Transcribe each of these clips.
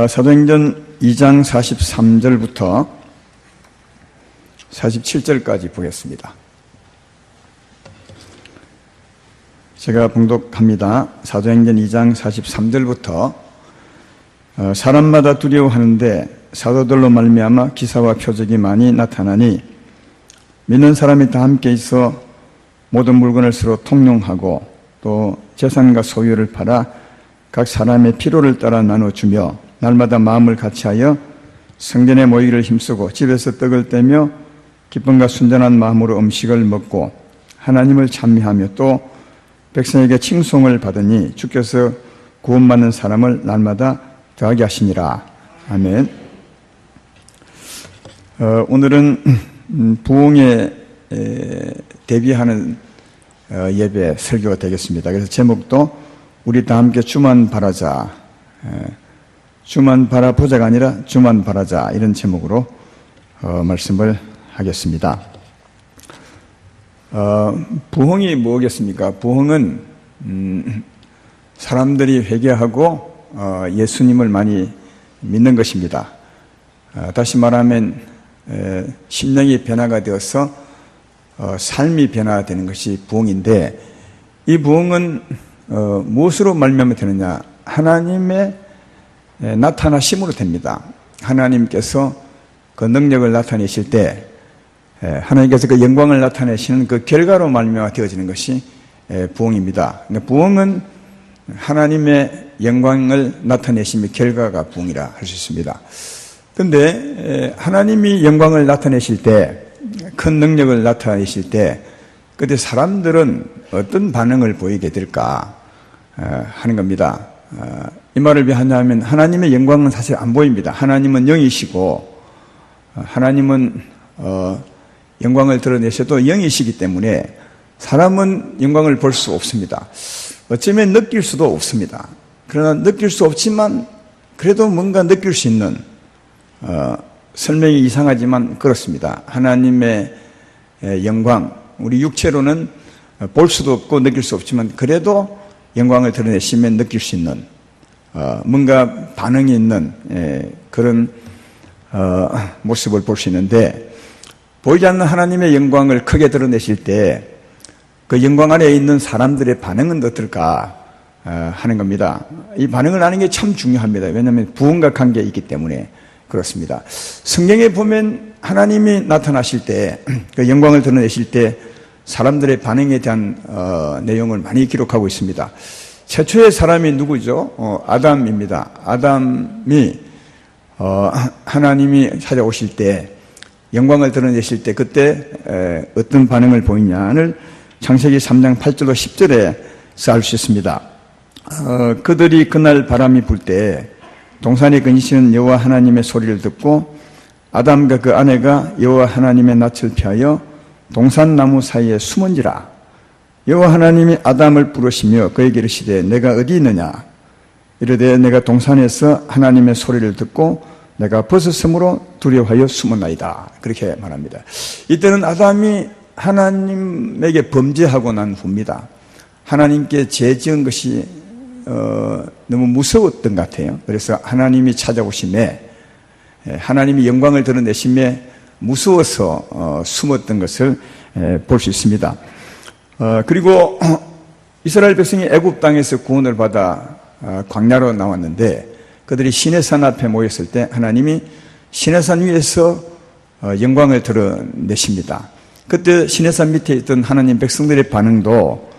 사도행전 2장 43절부터 47절까지 보겠습니다. 제가 봉독합니다. 사도행전 2장 43절부터 사람마다 두려워하는데 사도들로 말미암아 기사와 표적이 많이 나타나니 믿는 사람이 다 함께 있어 모든 물건을 서로 통용하고 또 재산과 소유를 팔아 각 사람의 필요를 따라 나눠주며 날마다 마음을 같이하여 성전에 모이기를 힘쓰고 집에서 떡을 떼며 기쁨과 순전한 마음으로 음식을 먹고 하나님을 찬미하며 또 백성에게 칭송을 받으니 주께서 구원받는 사람을 날마다 더하게 하시니라. 아멘. 오늘은 부흥에 대비하는 예배 설교가 되겠습니다. 그래서 제목도 우리 다 함께 주만 바라자, 주만 바라보자가 아니라 주만 바라자, 이런 제목으로 말씀을 하겠습니다. 부흥이 뭐겠습니까? 부흥은 사람들이 회개하고 예수님을 많이 믿는 것입니다. 다시 말하면 심령이 변화가 되어서 삶이 변화되는 것이 부흥인데, 이 부흥은 무엇으로 말미암아 되느냐? 하나님의 나타나심으로 됩니다. 하나님께서 그 능력을 나타내실 때, 하나님께서 그 영광을 나타내시는 그 결과로 말미암아 되어지는 것이 부흥입니다. 부흥은 하나님의 영광을 나타내심의 결과가 부흥이라 할 수 있습니다. 그런데 하나님이 영광을 나타내실 때, 큰 능력을 나타내실 때, 그때 사람들은 어떤 반응을 보이게 될까 하는 겁니다. 이 말을 왜 하냐면, 하나님의 영광은 사실 안 보입니다. 하나님은 영이시고 하나님은 영광을 드러내셔도 영이시기 때문에 사람은 영광을 볼 수 없습니다. 어쩌면 느낄 수도 없습니다. 그러나 느낄 수 없지만 그래도 뭔가 느낄 수 있는, 설명이 이상하지만 그렇습니다. 하나님의 영광, 우리 육체로는 볼 수도 없고 느낄 수 없지만 그래도 영광을 드러내시면 느낄 수 있는, 뭔가 반응이 있는 그런 모습을 볼 수 있는데, 보이지 않는 하나님의 영광을 크게 드러내실 때 그 영광 안에 있는 사람들의 반응은 어떨까 하는 겁니다. 이 반응을 아는 게 참 중요합니다. 왜냐하면 부흥과 관계가 있기 때문에 그렇습니다. 성경에 보면 하나님이 나타나실 때, 그 영광을 드러내실 때 사람들의 반응에 대한 내용을 많이 기록하고 있습니다. 최초의 사람이 누구죠? 아담입니다. 아담이 하나님이 찾아오실 때, 영광을 드러내실 때 그때 어떤 반응을 보이냐를 창세기 3장 8절로 10절에서 알 수 있습니다. 그들이 그날 바람이 불 때 동산에 거니시는 여호와 하나님의 소리를 듣고 아담과 그 아내가 여호와 하나님의 낯을 피하여 동산나무 사이에 숨은지라. 여호와 하나님이 아담을 부르시며 그에게 이르시되 내가 어디 있느냐? 이르되 내가 동산에서 하나님의 소리를 듣고 내가 벗었으므로 두려워하여 숨었나이다. 그렇게 말합니다. 이때는 아담이 하나님에게 범죄하고 난 후입니다. 하나님께 죄 지은 것이 너무 무서웠던 것 같아요. 그래서 하나님이 찾아오심에, 하나님이 영광을 드러내심에 무서워서 숨었던 것을 볼 수 있습니다. 그리고 이스라엘 백성이 애굽 땅에서 구원을 받아 광야로 나왔는데, 그들이 시내산 앞에 모였을 때 하나님이 시내산 위에서 영광을 드러내십니다. 그때 시내산 밑에 있던 하나님 백성들의 반응도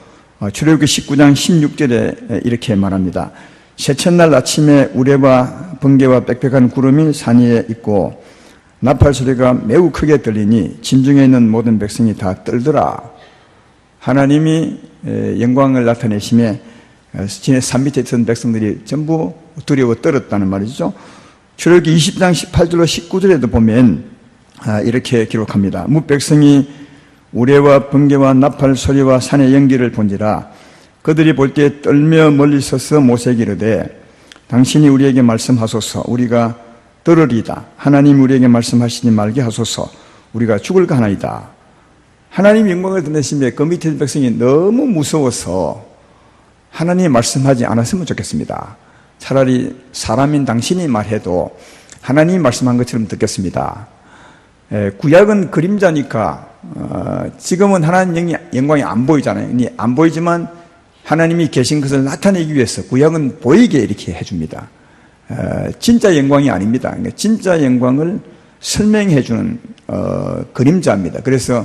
출애굽기 19장 16절에 이렇게 말합니다. 셋째 아침에 우레와 번개와 빽빽한 구름이 산 위에 있고 나팔 소리가 매우 크게 들리니 진중에 있는 모든 백성이 다 떨더라. 하나님이 영광을 나타내심에 산 밑에 있던 백성들이 전부 두려워 떨었다는 말이죠. 출애굽기 20장 18절로 19절에도 보면 이렇게 기록합니다. 뭇백성이 우레와 번개와 나팔 소리와 산의 연기를 본지라. 그들이 볼 때 떨며 멀리 서서 모세에게 이르되 당신이 우리에게 말씀하소서. 우리가 들으리이다. 하나님 우리에게 말씀하시지 말게 하소서. 우리가 죽을까 하나이다. 하나님 영광을 드러내시며 그 밑에 있는 백성이 너무 무서워서 하나님이 말씀하지 않았으면 좋겠습니다. 차라리 사람인 당신이 말해도 하나님이 말씀한 것처럼 듣겠습니다. 구약은 그림자니까 지금은 하나님 영광이 안 보이잖아요. 안 보이지만 하나님이 계신 것을 나타내기 위해서 구약은 보이게 이렇게 해줍니다. 진짜 영광이 아닙니다. 진짜 영광을 설명해 주는 그림자입니다. 그래서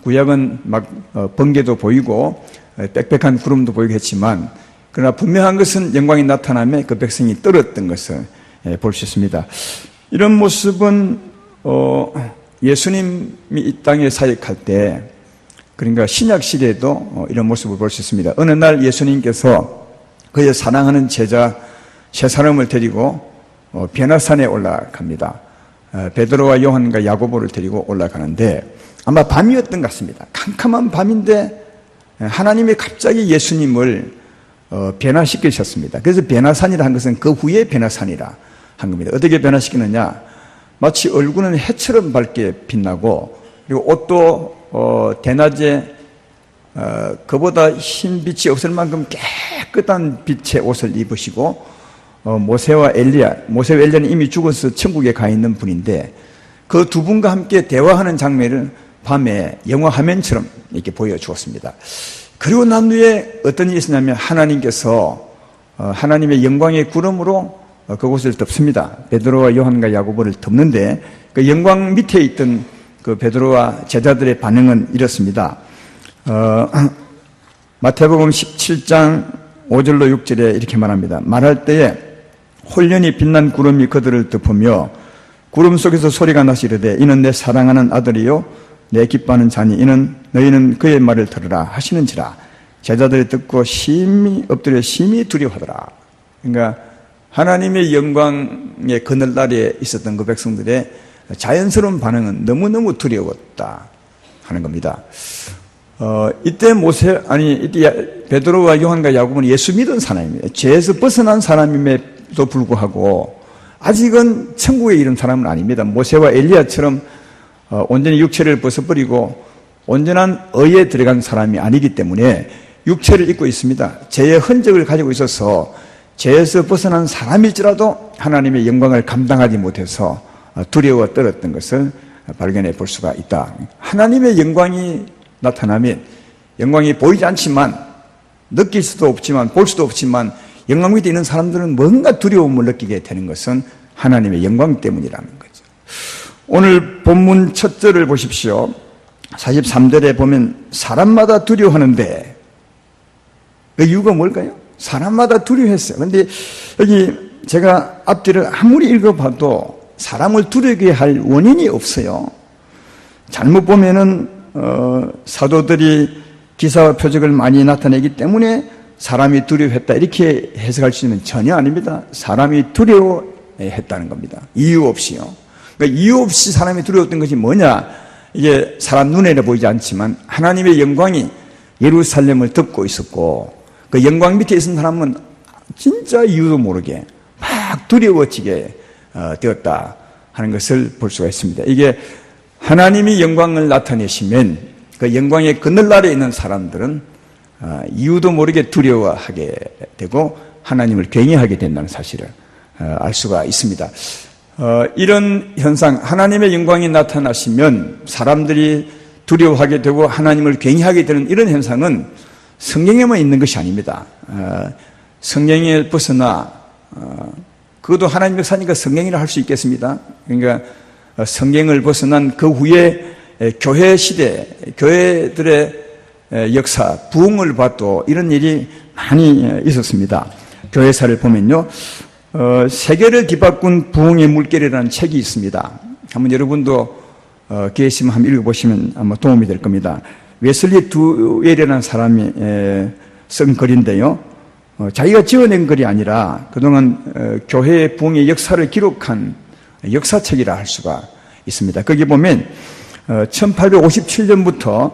구약은 막 번개도 보이고 빽빽한 구름도 보이고 했지만 그러나 분명한 것은 영광이 나타나며 그 백성이 떨었던 것을 볼 수 있습니다. 이런 모습은 예수님이 이 땅에 사역할 때 그러니까 신약 시대에도 이런 모습을 볼 수 있습니다. 어느 날 예수님께서 그의 사랑하는 제자 세 사람을 데리고 변화산에 올라갑니다. 베드로와 요한과 야고보를 데리고 올라가는데 아마 밤이었던 것 같습니다. 캄캄한 밤인데 하나님이 갑자기 예수님을 변화시키셨습니다. 그래서 변화산이라 한 것은 그 후에 변화산이라 한 겁니다. 어떻게 변화시키느냐? 마치 얼굴은 해처럼 밝게 빛나고 그리고 옷도 대낮에 그보다 흰 빛이 없을 만큼 깨끗한 빛의 옷을 입으시고 모세와 엘리야는 이미 죽어서 천국에 가 있는 분인데 그 두 분과 함께 대화하는 장면을 밤에 영화 화면처럼 이렇게 보여주었습니다. 그리고 난 후에 어떤 일이 있었냐면 하나님께서 하나님의 영광의 구름으로 그곳을 덮습니다. 베드로와 요한과 야고보를 덮는데 그 영광 밑에 있던 그 베드로와 제자들의 반응은 이렇습니다. 마태복음 17장 5절로 6절에 이렇게 말합니다. 말할 때에 홀연히 빛난 구름이 그들을 덮으며 구름 속에서 소리가 나서 이르되 이는 내 사랑하는 아들이요 내 기뻐하는 자니 이는 너희는 그의 말을 들으라 하시는지라. 제자들이 듣고 심히 엎드려 심히 두려워하더라. 그러니까 하나님의 영광의 그늘날에 있었던 그 백성들의 자연스러운 반응은 너무너무 두려웠다 하는 겁니다. 이때 이때 베드로와 요한과 야고보는 예수 믿은 사람입니다. 죄에서 벗어난 사람임에도 불구하고 아직은 천국에 이른 사람은 아닙니다. 모세와 엘리야처럼 온전히 육체를 벗어버리고 온전한 의에 들어간 사람이 아니기 때문에 육체를 입고 있습니다. 죄의 흔적을 가지고 있어서 죄에서 벗어난 사람일지라도 하나님의 영광을 감당하지 못해서 두려워 떨었던 것을 발견해 볼 수가 있다. 하나님의 영광이 나타나면 영광이 보이지 않지만 느낄 수도 없지만 볼 수도 없지만 영광 밑에 있는 사람들은 뭔가 두려움을 느끼게 되는 것은 하나님의 영광 때문이라는 거죠. 오늘 본문 첫 절을 보십시오. 43절에 보면 사람마다 두려워하는데 그 이유가 뭘까요? 사람마다 두려워했어요. 그런데 여기 제가 앞뒤를 아무리 읽어봐도 사람을 두려게 할 원인이 없어요. 잘못 보면은 사도들이 기사와 표적을 많이 나타내기 때문에 사람이 두려워했다 이렇게 해석할 수 있는 전혀 아닙니다. 사람이 두려워했다는 겁니다. 이유 없이요. 그러니까 이유 없이 사람이 두려웠던 것이 뭐냐? 이게 사람 눈에는 보이지 않지만 하나님의 영광이 예루살렘을 덮고 있었고 그 영광 밑에 있는 사람은 진짜 이유도 모르게 막 두려워지게 되었다 하는 것을 볼 수가 있습니다. 이게 하나님이 영광을 나타내시면 그 영광의 그늘날에 있는 사람들은 이유도 모르게 두려워하게 되고 하나님을 경외하게 된다는 사실을 알 수가 있습니다. 이런 현상, 하나님의 영광이 나타나시면 사람들이 두려워하게 되고 하나님을 경외하게 되는 이런 현상은 성경에만 있는 것이 아닙니다. 성경에 벗어나 그것도 하나님 역사니까 성경이라 할 수 있겠습니다. 그러니까 성경을 벗어난 그 후에 교회 시대, 교회들의 역사, 부흥을 봐도 이런 일이 많이 있었습니다. 교회사를 보면요, 세계를 뒤바꾼 부흥의 물결이라는 책이 있습니다. 한번 여러분도 기회 있으면 한번 읽어보시면 아마 도움이 될 겁니다. 웨슬리 두웰이라는 사람이 쓴 글인데요, 자기가 지어낸 글이 아니라 그동안 교회의 부흥의 역사를 기록한 역사책이라 할 수가 있습니다. 거기 보면 1857년부터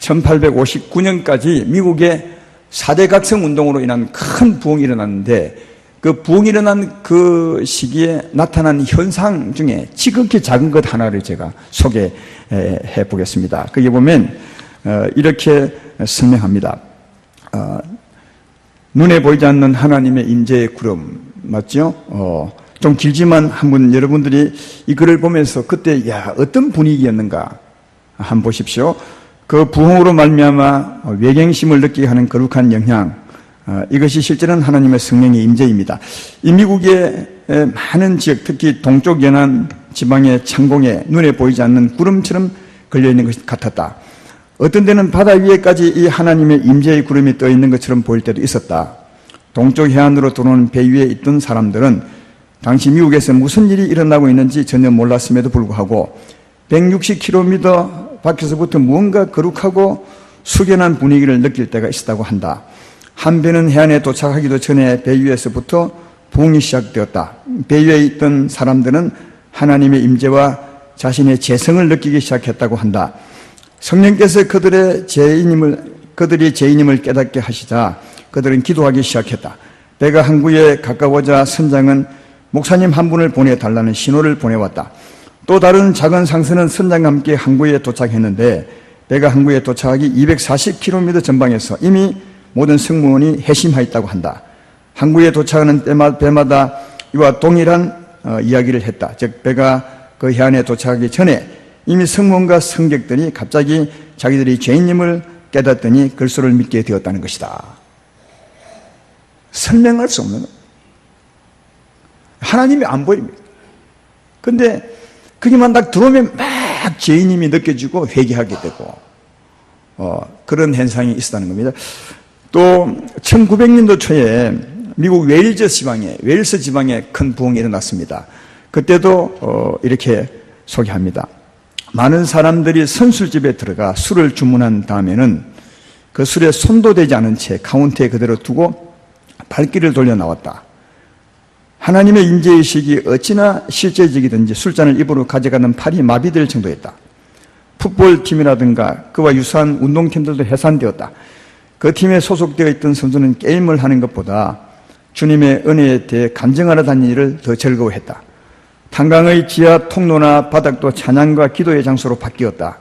1859년까지 미국의 4대 각성 운동으로 인한 큰 부흥이 일어났는데 그 부흥이 일어난 그 시기에 나타난 현상 중에 지극히 작은 것 하나를 제가 소개해 보겠습니다. 거기 보면 이렇게 설명합니다. 눈에 보이지 않는 하나님의 임재의 구름, 맞죠? 좀 길지만 한번 여러분들이 이 글을 보면서 그때 어떤 분위기였는가 한번 보십시오. 그 부흥으로 말미암아 외경심을 느끼게 하는 거룩한 영향, 이것이 실제는 하나님의 성령의 임재입니다. 이 미국의 많은 지역, 특히 동쪽 연안 지방의 창공에 눈에 보이지 않는 구름처럼 걸려있는 것이 같았다. 어떤 데는 바다 위에까지 이 하나님의 임재의 구름이 떠 있는 것처럼 보일 때도 있었다. 동쪽 해안으로 들어오는 배 위에 있던 사람들은 당시 미국에서 무슨 일이 일어나고 있는지 전혀 몰랐음에도 불구하고 160km 밖에서부터 무언가 거룩하고 숙연한 분위기를 느낄 때가 있었다고 한다. 한 배는 해안에 도착하기도 전에 배 위에서부터 부흥이 시작되었다. 배 위에 있던 사람들은 하나님의 임재와 자신의 재성을 느끼기 시작했다고 한다. 성령께서 그들이 죄인임을 깨닫게 하시자 그들은 기도하기 시작했다. 배가 항구에 가까워자 선장은 목사님 한 분을 보내달라는 신호를 보내왔다. 또 다른 작은 상선은 선장과 함께 항구에 도착했는데 배가 항구에 도착하기 240km 전방에서 이미 모든 승무원이 회심하였다고 한다. 항구에 도착하는 배마다 이와 동일한 이야기를 했다. 즉 배가 그 해안에 도착하기 전에 이미 승무원과 승객들이 갑자기 자기들이 죄인임을 깨닫더니 그리스도를 믿게 되었다는 것이다. 설명할 수 없는 것. 하나님이 안 보입니다. 근데 거기만 딱 들어오면 막 죄인임이 느껴지고 회개하게 되고 그런 현상이 있었다는 겁니다. 또 1900년도 초에 미국 웨일스 지방에 큰 부흥이 일어났습니다. 그때도 이렇게 소개합니다. 많은 사람들이 선술집에 들어가 술을 주문한 다음에는 그 술에 손도 대지 않은 채 카운터에 그대로 두고 발길을 돌려 나왔다. 하나님의 임재의식이 어찌나 실제적이든지 술잔을 입으로 가져가는 팔이 마비될 정도였다. 풋볼팀이라든가 그와 유사한 운동팀들도 해산되었다. 그 팀에 소속되어 있던 선수는 게임을 하는 것보다 주님의 은혜에 대해 간증하러 다니는 일을 더 즐거워했다. 탄광의 지하 통로나 바닥도 찬양과 기도의 장소로 바뀌었다.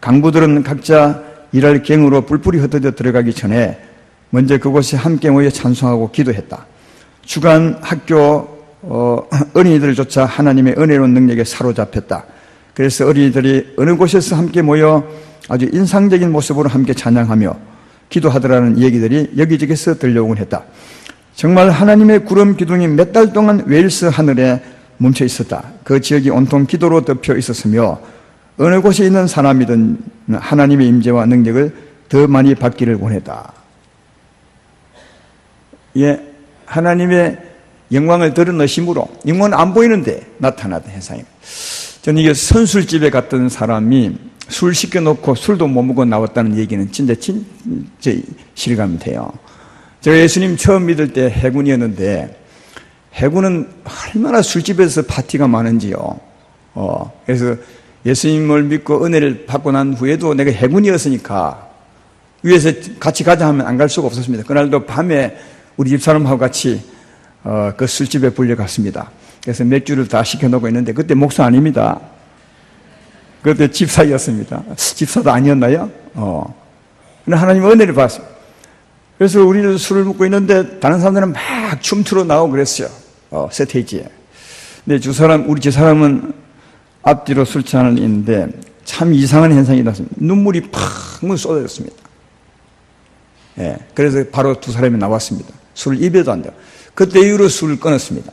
강부들은 각자 일할 갱으로 뿔뿔이 흩어져 들어가기 전에 먼저 그곳에 함께 모여 찬송하고 기도했다. 주간 학교 어린이들조차 하나님의 은혜로운 능력에 사로잡혔다. 그래서 어린이들이 어느 곳에서 함께 모여 아주 인상적인 모습으로 함께 찬양하며 기도하더라는 얘기들이 여기저기서 들려오곤 했다. 정말 하나님의 구름 기둥이 몇 달 동안 웨일스 하늘에 멈춰 있었다. 그 지역이 온통 기도로 덮여 있었으며 어느 곳에 있는 사람이든 하나님의 임재와 능력을 더 많이 받기를 원했다. 하나님의 영광을 드러내심으로 영광은 안 보이는데 나타나던 현상입니다. 저는 이게 선술집에 갔던 사람이 술 시켜놓고 술도 못 먹고 나왔다는 얘기는 진짜 실감이 돼요. 제가 예수님 처음 믿을 때 해군이었는데 해군은 얼마나 술집에서 파티가 많은지요. 그래서 예수님을 믿고 은혜를 받고 난 후에도 내가 해군이었으니까 위에서 같이 가자 하면 안 갈 수가 없었습니다. 그날도 밤에 우리 집사람하고 같이 그 술집에 불려갔습니다. 그래서 맥주를 다 시켜놓고 있는데 그때 목사 아닙니다. 그때 집사였습니다. 집사도 아니었나요? 근데 하나님 은혜를 받았습니다. 그래서 우리는 술을 먹고 있는데 다른 사람들은 막 춤추러 나오고 그랬어요. 스테이지에. 근데 우리 집사람은 앞뒤로 술잔을 있는데 참 이상한 현상이 났습니다. 눈물이 팍 쏟아졌습니다. 그래서 바로 두 사람이 나왔습니다. 술을 입에도 안 돼요. 그때 이후로 술을 끊었습니다.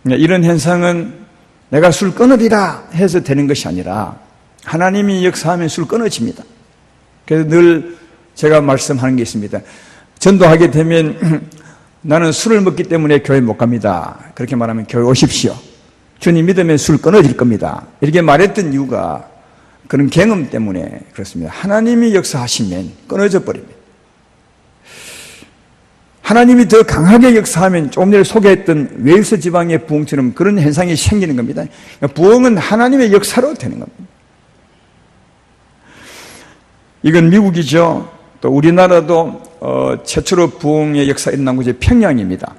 이런 현상은 내가 술 끊으리라 해서 되는 것이 아니라 하나님이 역사하면 술 끊어집니다. 그래서 늘 제가 말씀하는 게 있습니다. 전도하게 되면 나는 술을 먹기 때문에 교회 못 갑니다. 그렇게 말하면 교회 오십시오. 주님 믿으면 술 끊어질 겁니다. 이렇게 말했던 이유가 그런 경험 때문에 그렇습니다. 하나님이 역사하시면 끊어져 버립니다. 하나님이 더 강하게 역사하면 조금 전에 소개했던 웨일스 지방의 부흥처럼 그런 현상이 생기는 겁니다. 부흥은 하나님의 역사로 되는 겁니다. 이건 미국이죠. 또 우리나라도 최초로 부흥의 역사가 일어난 곳이 평양입니다.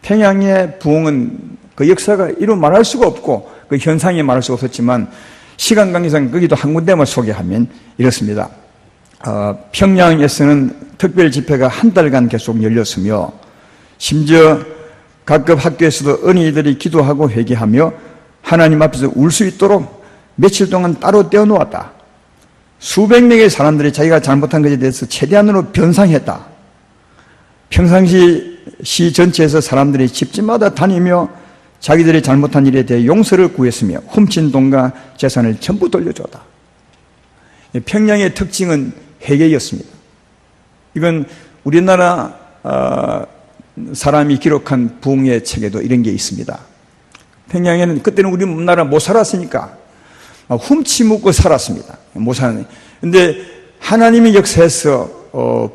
평양의 부흥은 그 역사가 이루 말할 수가 없고 그 현상이 말할 수가 없었지만 시간 관계상 거기도 한 군데만 소개하면 이렇습니다. 평양에서는 특별 집회가 한 달간 계속 열렸으며 심지어 각급 학교에서도 어린이들이 기도하고 회개하며 하나님 앞에서 울 수 있도록 며칠 동안 따로 떼어놓았다. 수백 명의 사람들이 자기가 잘못한 것에 대해서 최대한으로 변상했다. 평상시 시 전체에서 사람들이 집집마다 다니며 자기들이 잘못한 일에 대해 용서를 구했으며 훔친 돈과 재산을 전부 돌려줬다. 평양의 특징은 회개였습니다. 이건 우리나라 사람이 기록한 부흥의 책에도 이런 게 있습니다. 평양에는 그때는 우리나라 못 살았으니까 훔치 묻고 살았습니다. 못 사는. 근데 하나님의 역사에서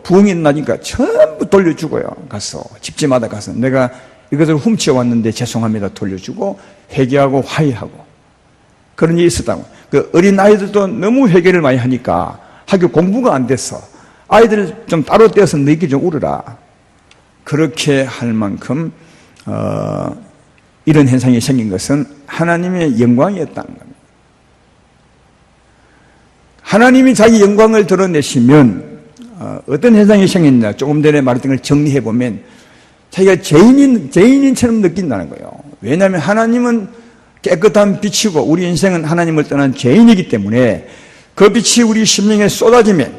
부흥이 나니까 전부 돌려주고요. 가서 집집마다 가서 내가 이것을 훔쳐 왔는데 죄송합니다 돌려주고 회개하고 화해하고 그런 일이 있었다고. 그 어린 아이들도 너무 회개를 많이 하니까 학교 공부가 안 돼서 아이들을 좀 따로 떼어서 너희끼리 좀 울어라. 그렇게 할 만큼 이런 현상이 생긴 것은 하나님의 영광이었다는 겁니다. 하나님이 자기 영광을 드러내시면 어떤 현상이 생겼냐 조금 전에 말했던 걸 정리해 보면 자기가 죄인인처럼 느낀다는 거예요. 왜냐하면 하나님은 깨끗한 빛이고 우리 인생은 하나님을 떠난 죄인이기 때문에 그 빛이 우리 심령에 쏟아지면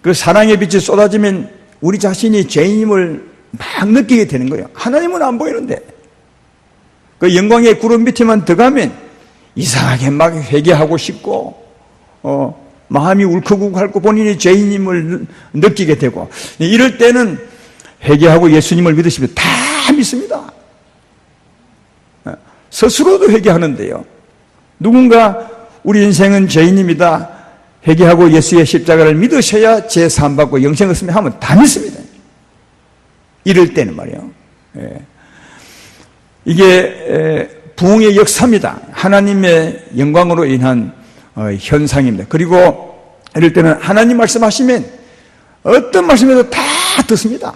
그 사랑의 빛이 쏟아지면 우리 자신이 죄인임을 막 느끼게 되는 거예요. 하나님은 안 보이는데 그 영광의 구름 밑에만 들어가면 이상하게 막 회개하고 싶고 마음이 울컥울컥하고 본인이 죄인임을 느끼게 되고 이럴 때는 회개하고 예수님을 믿으시면 다 믿습니다. 스스로도 회개하는데요. 누군가 우리 인생은 죄인입니다. 회개하고 예수의 십자가를 믿으셔야 죄 사함받고 영생을 얻으면 하면 다 믿습니다. 이럴 때는 말이에요. 이게 부흥의 역사입니다. 하나님의 영광으로 인한 현상입니다. 그리고 이럴 때는 하나님 말씀하시면 어떤 말씀에도 다 듣습니다.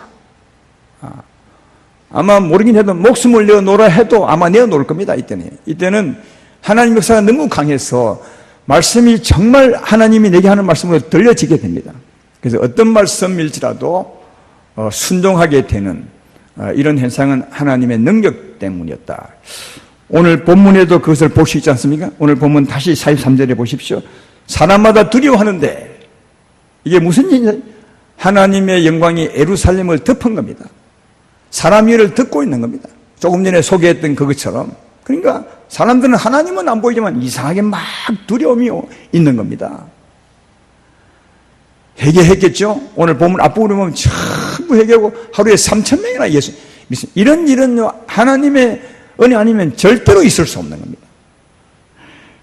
아마 모르긴 해도 목숨을 내어놓으라 해도 아마 내어놓을 겁니다. 이때는 하나님 역사가 너무 강해서 말씀이 정말 하나님이 내게 하는 말씀으로 들려지게 됩니다. 그래서 어떤 말씀일지라도 순종하게 되는 이런 현상은 하나님의 능력 때문이었다. 오늘 본문에도 그것을 볼 수 있지 않습니까? 오늘 본문 다시 43절에 보십시오. 사람마다 두려워하는데 이게 무슨 일이냐? 하나님의 영광이 예루살렘을 덮은 겁니다. 사람 일을 듣고 있는 겁니다. 조금 전에 소개했던 그것처럼. 그러니까 사람들은 하나님은 안 보이지만 이상하게 막 두려움이 있는 겁니다. 회개했겠죠? 오늘 보면 앞부분에 보면 전부 회개하고 하루에 3,000명이나 예수 믿습니다. 이런 일은 하나님의 은혜 아니면 절대로 있을 수 없는 겁니다.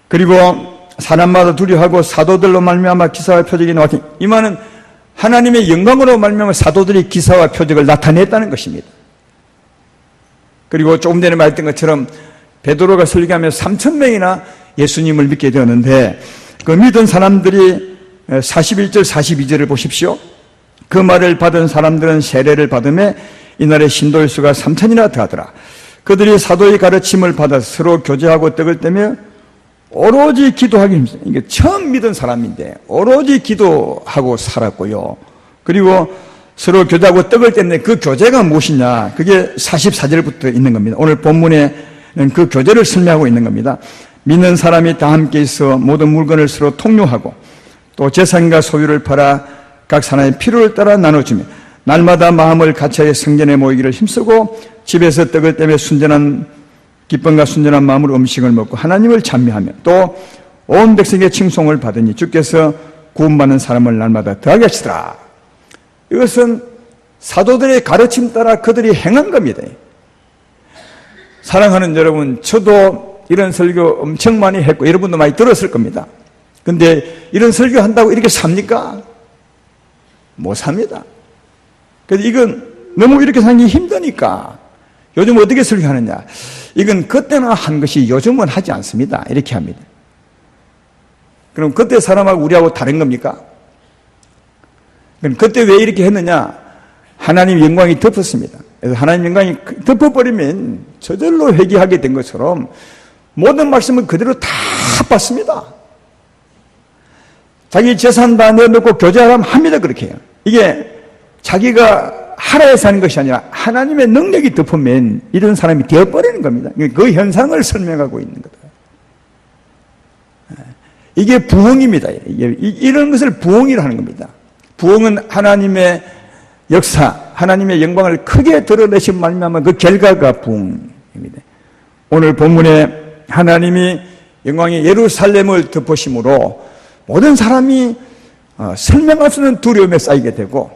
그리고 사람마다 두려워하고 사도들로 말미암아 기사와 표적이 나왔더니 이 말은 하나님의 영광으로 말미암아 사도들이 기사와 표적을 나타냈다는 것입니다. 그리고 조금 전에 말했던 것처럼 베드로가 설교하며 3,000명이나 예수님을 믿게 되었는데 그 믿은 사람들이 41절 42절을 보십시오. 그 말을 받은 사람들은 세례를 받음에 이날의 신도의 수가 3,000이나 더하더라. 그들이 사도의 가르침을 받아 서로 교제하고 떡을 떼며 오로지 기도하기 힘들어요. 이게 처음 믿은 사람인데 오로지 기도하고 살았고요. 그리고 서로 교제하고 떡을 뗐는데 그 교제가 무엇이냐? 그게 44절부터 있는 겁니다. 오늘 본문에는 그 교제를 설명하고 있는 겁니다. 믿는 사람이 다 함께 있어 모든 물건을 서로 통용하고 또 재산과 소유를 팔아 각 사람의 필요를 따라 나눠주며 날마다 마음을 같이하여 성전에 모이기를 힘쓰고 집에서 떡을 떼며 순전한 기쁨과 순전한 마음으로 음식을 먹고 하나님을 찬미하며 또 온 백성의 칭송을 받으니 주께서 구원받는 사람을 날마다 더하게 하시더라. 이것은 사도들의 가르침 따라 그들이 행한 겁니다. 사랑하는 여러분, 저도 이런 설교 엄청 많이 했고 여러분도 많이 들었을 겁니다. 근데 이런 설교한다고 이렇게 삽니까? 못 삽니다. 그래서 이건 너무 이렇게 사기 힘드니까 요즘 어떻게 설교하느냐? 이건 그때나 한 것이 요즘은 하지 않습니다. 이렇게 합니다. 그럼 그때 사람하고 우리하고 다른 겁니까? 그럼 그때 왜 이렇게 했느냐? 하나님 영광이 덮었습니다. 그래서 하나님 영광이 덮어버리면 저절로 회개하게 된 것처럼 모든 말씀을 그대로 다 받습니다. 자기 재산 다 내놓고 교제하라면 합니다. 그렇게 해요. 이게 자기가 하라 해서 하는 것이 아니라 하나님의 능력이 덮으면 이런 사람이 되어버리는 겁니다. 그 현상을 설명하고 있는 거다. 이게 부흥입니다. 이런 것을 부흥이라 하는 겁니다. 부흥은 하나님의 역사, 하나님의 영광을 크게 드러내신 말미암아 그 결과가 부흥입니다. 오늘 본문에 하나님이 영광의 예루살렘을 덮으심으로 모든 사람이 설명할 수 없는 두려움에 쌓이게 되고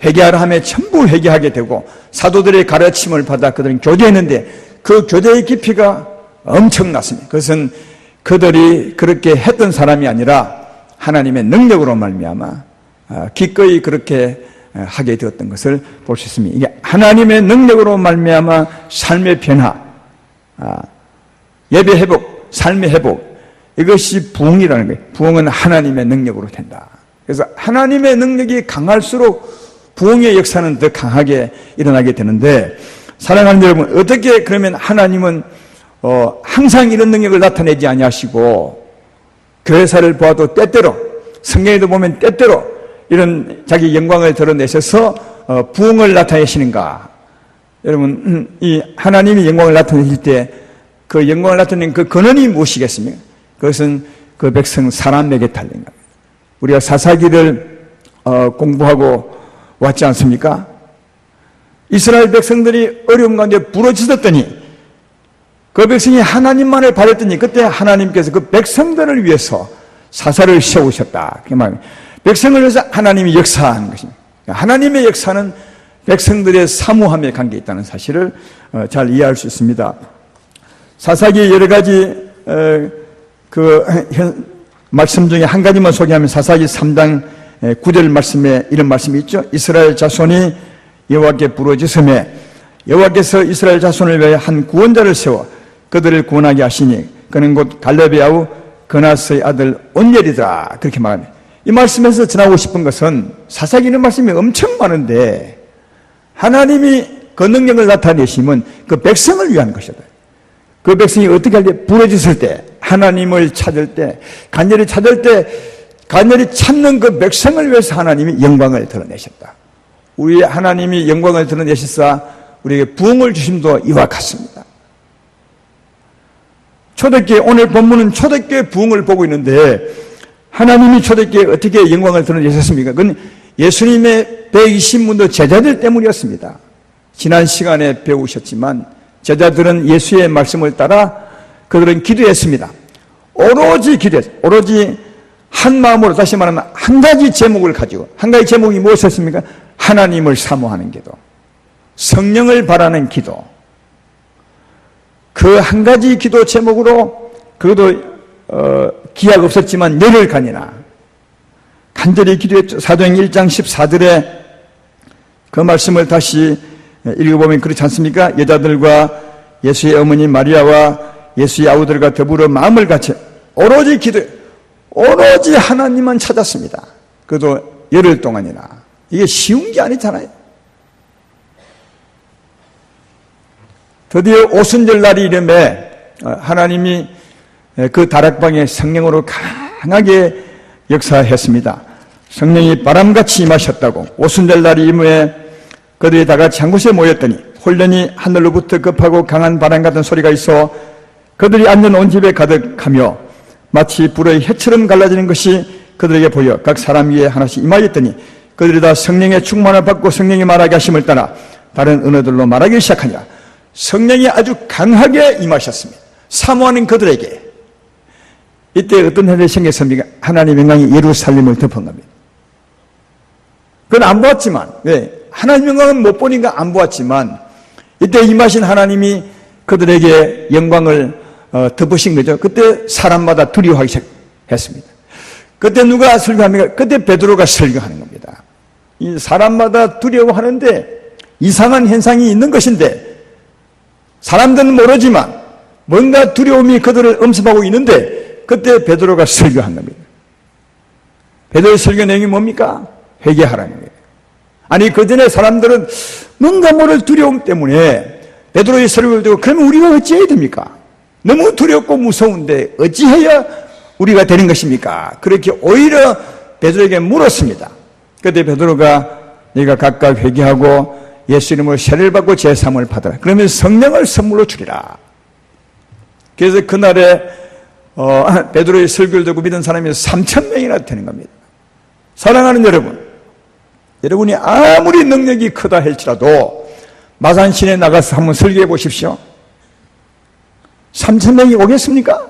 회개하라 하며 전부 회개하게 되고 사도들의 가르침을 받아 그들은 교제했는데 그 교제의 깊이가 엄청났습니다. 그것은 그들이 그렇게 했던 사람이 아니라 하나님의 능력으로 말미암아 기꺼이 그렇게 하게 되었던 것을 볼 수 있습니다. 이게 하나님의 능력으로 말미암아 삶의 변화, 예배 회복, 삶의 회복, 이것이 부흥이라는 거예요. 부흥은 하나님의 능력으로 된다. 그래서 하나님의 능력이 강할수록 부흥의 역사는 더 강하게 일어나게 되는데, 사랑하는 여러분, 어떻게 그러면 하나님은 항상 이런 능력을 나타내지 아니하시고 교회사를 보아도 때때로, 성경에도 보면 때때로 이런 자기 영광을 드러내셔서 부흥을 나타내시는가? 여러분, 이 하나님이 영광을 나타내실 때 그 영광을 나타내는 그 근원이 무엇이겠습니까? 그것은 그 백성 사람에게 달린 겁니다. 우리가 사사기를 공부하고 왔지 않습니까? 이스라엘 백성들이 어려움 가운데 부러지셨더니 그 백성이 하나님만을 바랬더니 그때 하나님께서 그 백성들을 위해서 사사를 세우셨다. 그 말입니다. 백성을 위해서 하나님이 역사하는 것입니다. 하나님의 역사는 백성들의 사모함에 관계 있다는 사실을 잘 이해할 수 있습니다. 사사기 여러 가지 말씀 중에 한 가지만 소개하면 사사기 3장 9절 말씀에 이런 말씀이 있죠. 이스라엘 자손이 여호와께 부르짖으매 여호와께서 이스라엘 자손을 위하여 한 구원자를 세워 그들을 구원하게 하시니 그는 곧 갈렙의 아우 그나스의 아들 온열이다. 그렇게 말합니다. 이 말씀에서 전하고 싶은 것은 사사기는 말씀이 엄청 많은데 하나님이 그 능력을 나타내시면 그 백성을 위한 것이다. 그 백성이 어떻게 할 때 부러졌을 때 하나님을 찾을 때 간절히 찾을 때 간절히 찾는 그 백성을 위해서 하나님이 영광을 드러내셨다. 우리 하나님이 영광을 드러내시사 우리에게 부흥을 주심도 이와 같습니다. 초대교회, 오늘 본문은 초대교회 부흥을 보고 있는데 하나님이 초대교회에 어떻게 영광을 드러내셨습니까? 그건 예수님의 120문도 제자들 때문이었습니다. 지난 시간에 배우셨지만 제자들은 예수의 말씀을 따라 그들은 기도했습니다. 오로지 기도했어요. 오로지 한 마음으로, 다시 말하면 한 가지 제목을 가지고, 한 가지 제목이 무엇이었습니까? 하나님을 사모하는 기도, 성령을 바라는 기도. 그 한 가지 기도 제목으로 그것도 기약 없었지만 열흘 간이나 간절히 기도했죠. 사도행 1장 14절에 그 말씀을 다시 읽어보면 그렇지 않습니까? 여자들과 예수의 어머니 마리아와 예수의 아우들과 더불어 마음을 같이 오로지 기도, 오로지 하나님만 찾았습니다. 그것도 열흘 동안이나. 이게 쉬운 게 아니잖아요. 드디어 오순절 날이 이름에 하나님이 그 다락방에 성령으로 강하게 역사했습니다. 성령이 바람같이 임하셨다고. 오순절 날이 이름에 그들이 다 같이 한 곳에 모였더니 홀련히 하늘로부터 급하고 강한 바람 같은 소리가 있어 그들이 앉은 온 집에 가득하며 마치 불의 햇처럼 갈라지는 것이 그들에게 보여 각 사람 위에 하나씩 임하였더니 그들이 다 성령의 충만을 받고 성령이 말하게 하심을 따라 다른 언어들로 말하기 시작하니라. 성령이 아주 강하게 임하셨습니다. 사모하는 그들에게. 이때 어떤 일이 생겼습니까? 하나님의 영광이 예루살렘을 덮은 겁니다. 그건 안 보았지만, 하나님의 영광은 못 보니까 안 보았지만 이때 임하신 하나님이 그들에게 영광을 덮으신 거죠. 그때 사람마다 두려워하기 시작했습니다. 그때 누가 설교합니까? 그때 베드로가 설교하는 겁니다. 이 사람마다 두려워하는데 이상한 현상이 있는 것인데 사람들은 모르지만 뭔가 두려움이 그들을 엄습하고 있는데 그때 베드로가 설교한 겁니다. 베드로의 설교 내용이 뭡니까? 회개하라는 거예요. 아니 그 전에 사람들은 뭔가 모를 두려움 때문에 베드로의 설교를 듣고 그러면 우리가 어찌해야 됩니까? 너무 두렵고 무서운데 어찌해야 우리가 되는 것입니까? 그렇게 오히려 베드로에게 물었습니다. 그때 베드로가 네가 각각 회개하고 예수 이름으로 세례를 받고 제사함을 받아라. 그러면 성령을 선물로 주리라. 그래서 그날에 베드로의 설교를 듣고 믿은 사람이 3,000명이나 되는 겁니다. 사랑하는 여러분, 여러분이 아무리 능력이 크다 할지라도 마산시내에 나가서 한번 설교해 보십시오. 3,000명이 오겠습니까?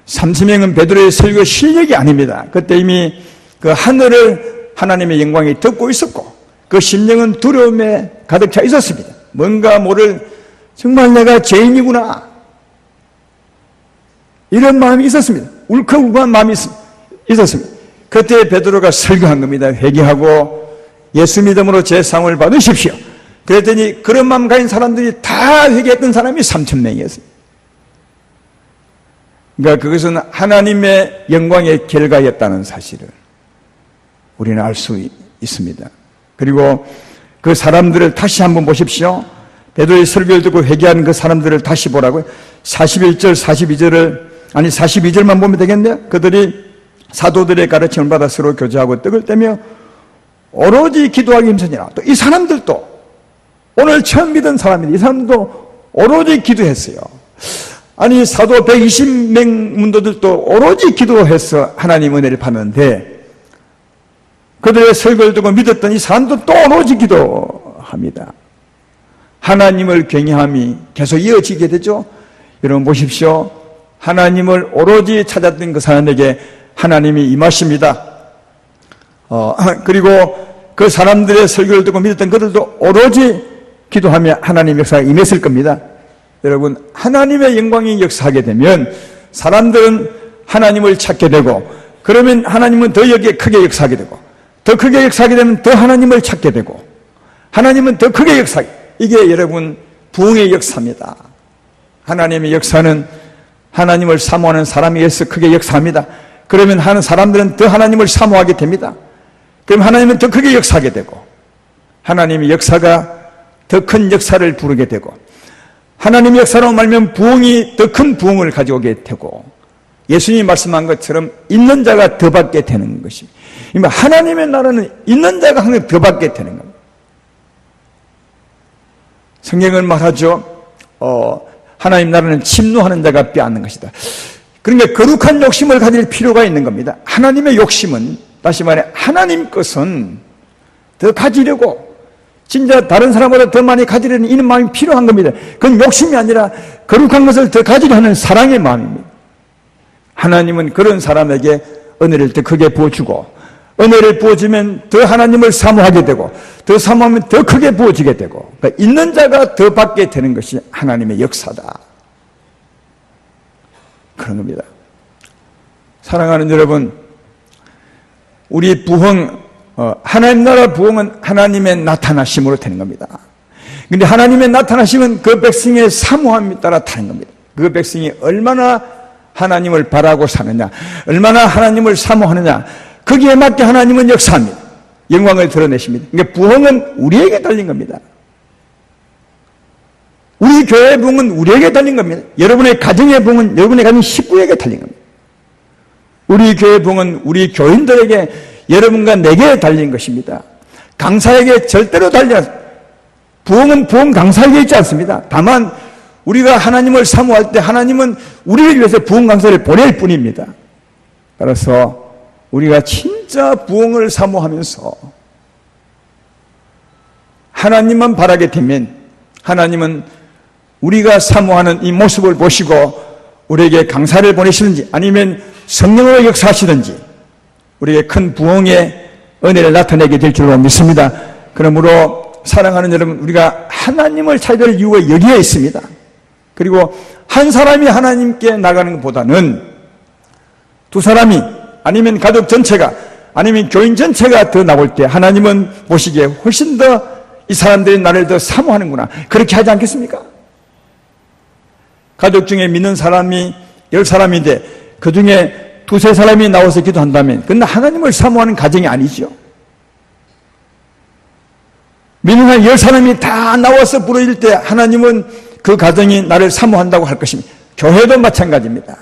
3,000명은 베드로의 설교 실력이 아닙니다. 그때 이미 그 하늘을 하나님의 영광이 덮고 있었고 그 심령은 두려움에 가득 차 있었습니다. 뭔가 모를 정말 내가 죄인이구나 이런 마음이 있었습니다. 울컥울컥한 마음이 있었습니다. 그때 베드로가 설교한 겁니다. 회개하고 예수 믿음으로 제사함을 받으십시오. 그랬더니 그런 마음 가진 사람들이 다 회개했던 사람이 3,000명이었습니다. 그러니까 그것은 하나님의 영광의 결과였다는 사실을 우리는 알 수 있습니다. 그리고 그 사람들을 다시 한번 보십시오. 베드로의 설교를 듣고 회개한 그 사람들을 다시 보라고요. 41절, 42절만 보면 되겠네요. 그들이 사도들의 가르침을 받아 서로 교제하고 떡을 떼며 오로지 기도하기 힘쓰니라. 또 이 사람들도 오늘 처음 믿은 사람인데 이 사람들도 오로지 기도했어요. 아니 사도 120명 문도들도 오로지 기도해서 하나님 은혜를 받는데 그들의 설교를 듣고 믿었던 이 사람도 또 오로지 기도합니다. 하나님을 경외함이 계속 이어지게 되죠. 여러분 보십시오. 하나님을 오로지 찾았던 그 사람에게 하나님이 임하십니다. 그리고 그 사람들의 설교를 듣고 믿었던 그들도 오로지 기도하며 하나님 역사가 임했을 겁니다. 여러분, 하나님의 영광이 역사하게 되면 사람들은 하나님을 찾게 되고 그러면 하나님은 더 여기에 크게 역사하게 되고 더 크게 역사하게 되면 더 하나님을 찾게 되고 하나님은 더 크게 역사하게 이게 여러분 부흥의 역사입니다. 하나님의 역사는 하나님을 사모하는 사람에 의해서 크게 역사합니다. 그러면 하는 사람들은 더 하나님을 사모하게 됩니다. 그럼 하나님은 더 크게 역사하게 되고 하나님의 역사가 더 큰 역사를 부르게 되고 하나님의 역사로 말하면 부흥이 더 큰 부흥을 가져오게 되고 예수님이 말씀한 것처럼 있는 자가 더 받게 되는 것입니다. 하나님의 나라는 있는 자가 항상 더 받게 되는 겁니다. 성경은 말하죠. 하나님 나라는 침노하는 자가 빼앗는 것이다. 그러니까 거룩한 욕심을 가질 필요가 있는 겁니다. 하나님의 욕심은 다시 말해 하나님 것은 더 가지려고 진짜 다른 사람보다 더 많이 가지려는 이런 마음이 필요한 겁니다. 그건 욕심이 아니라 거룩한 것을 더 가지려 하는 사랑의 마음입니다. 하나님은 그런 사람에게 은혜를 더 크게 부어주고 은혜를 부어주면 더 하나님을 사모하게 되고 더 사모하면 더 크게 부어지게 되고 그러니까 있는 자가 더 받게 되는 것이 하나님의 역사다. 그런 겁니다. 사랑하는 여러분, 우리 부흥 하나님 나라 부흥은 하나님의 나타나심으로 되는 겁니다. 그런데 하나님의 나타나심은 그 백성의 사모함에 따라 타는 겁니다. 그 백성이 얼마나 하나님을 바라고 사느냐, 얼마나 하나님을 사모하느냐, 거기에 맞게 하나님은 역사합니다. 영광을 드러내십니다. 그러니까 부흥은 우리에게 달린 겁니다. 우리 교회의 부흥은 우리에게 달린 겁니다. 여러분의 가정의 부흥은 여러분의 가정 식구에게 달린 겁니다. 우리 교회의 부흥은 우리 교인들에게 여러분과 내게 달린 것입니다. 강사에게 절대로 달리 않습니다. 부흥은 부흥 강사에게 있지 않습니다. 다만 우리가 하나님을 사모할 때 하나님은 우리를 위해서 부흥 강사를 보낼 뿐입니다. 따라서 우리가 진짜 부흥을 사모하면서 하나님만 바라게 되면 하나님은 우리가 사모하는 이 모습을 보시고 우리에게 강사를 보내시든지 아니면 성령으로 역사하시든지 우리에게 큰 부흥의 은혜를 나타내게 될 줄로 믿습니다. 그러므로 사랑하는 여러분, 우리가 하나님을 찾아야 될 이유가 여기에 있습니다. 그리고 한 사람이 하나님께 나가는 것보다는 두 사람이 아니면 가족 전체가 아니면 교인 전체가 더 나올 때 하나님은 보시기에 훨씬 더 이 사람들이 나를 더 사모하는구나. 그렇게 하지 않겠습니까? 가족 중에 믿는 사람이 10사람인데 그 중에 2-3사람이 나와서 기도한다면 그건 하나님을 사모하는 가정이 아니죠. 믿는 사람 10사람이 다 나와서 부르짖을 때 하나님은 그 가정이 나를 사모한다고 할 것입니다. 교회도 마찬가지입니다.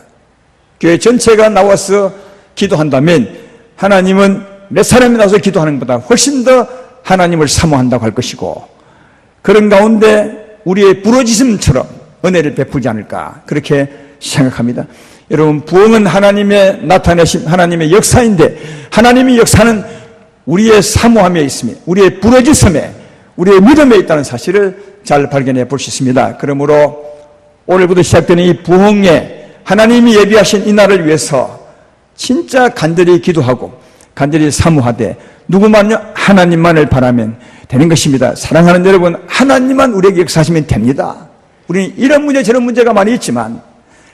교회 전체가 나와서 기도한다면 하나님은 몇 사람이 나와서 기도하는 것보다 훨씬 더 하나님을 사모한다고 할 것이고, 그런 가운데 우리의 부르짖음처럼 은혜를 베풀지 않을까 그렇게 생각합니다. 여러분, 부흥은 하나님의 나타내심, 하나님의 역사인데, 하나님의 역사는 우리의 사모함에 있습니다. 우리의 부르짖음에, 우리의 믿음에 있다는 사실을 잘 발견해 볼 수 있습니다. 그러므로 오늘부터 시작되는 이 부흥에 하나님이 예비하신 이 날을 위해서 진짜 간절히 기도하고 간절히 사모하되 누구만요? 하나님만을 바라면 되는 것입니다. 사랑하는 여러분, 하나님만 우리에게 역사하시면 됩니다. 우리는 이런 문제 저런 문제가 많이 있지만,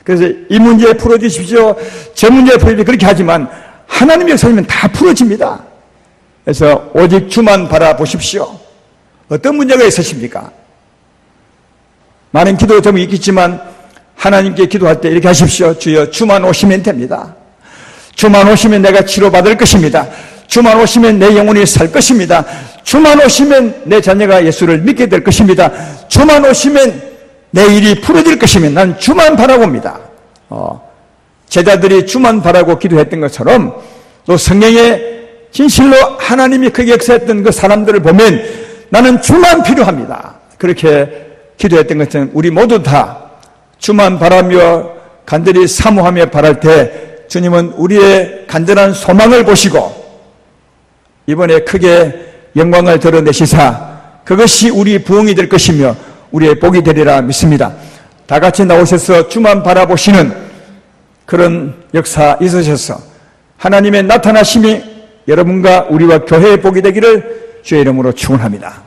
그래서 이 문제 풀어주십시오, 저 문제 풀어주십시오 그렇게 하지만 하나님의 역사하시면 다 풀어집니다. 그래서 오직 주만 바라보십시오. 어떤 문제가 있으십니까? 많은 기도 제목이 있겠지만 하나님께 기도할 때 이렇게 하십시오. 주여, 주만 오시면 됩니다. 주만 오시면 내가 치료받을 것입니다. 주만 오시면 내 영혼이 살 것입니다. 주만 오시면 내 자녀가 예수를 믿게 될 것입니다. 주만 오시면 내 일이 풀어질 것이면 난 주만 바라봅니다. 제자들이 주만 바라고 기도했던 것처럼 또 성경에 진실로 하나님이 크게 역사했던 그 사람들을 보면 나는 주만 필요합니다. 그렇게 기도했던 것처럼 우리 모두 다 주만 바라며 간절히 사모하며 바랄 때 주님은 우리의 간절한 소망을 보시고 이번에 크게 영광을 드러내시사 그것이 우리 부흥이 될 것이며 우리의 복이 되리라 믿습니다. 다 같이 나오셔서 주만 바라보시는 그런 역사 있으셔서 하나님의 나타나심이 여러분과 우리와 교회의 복이 되기를 주의 이름으로 축원합니다.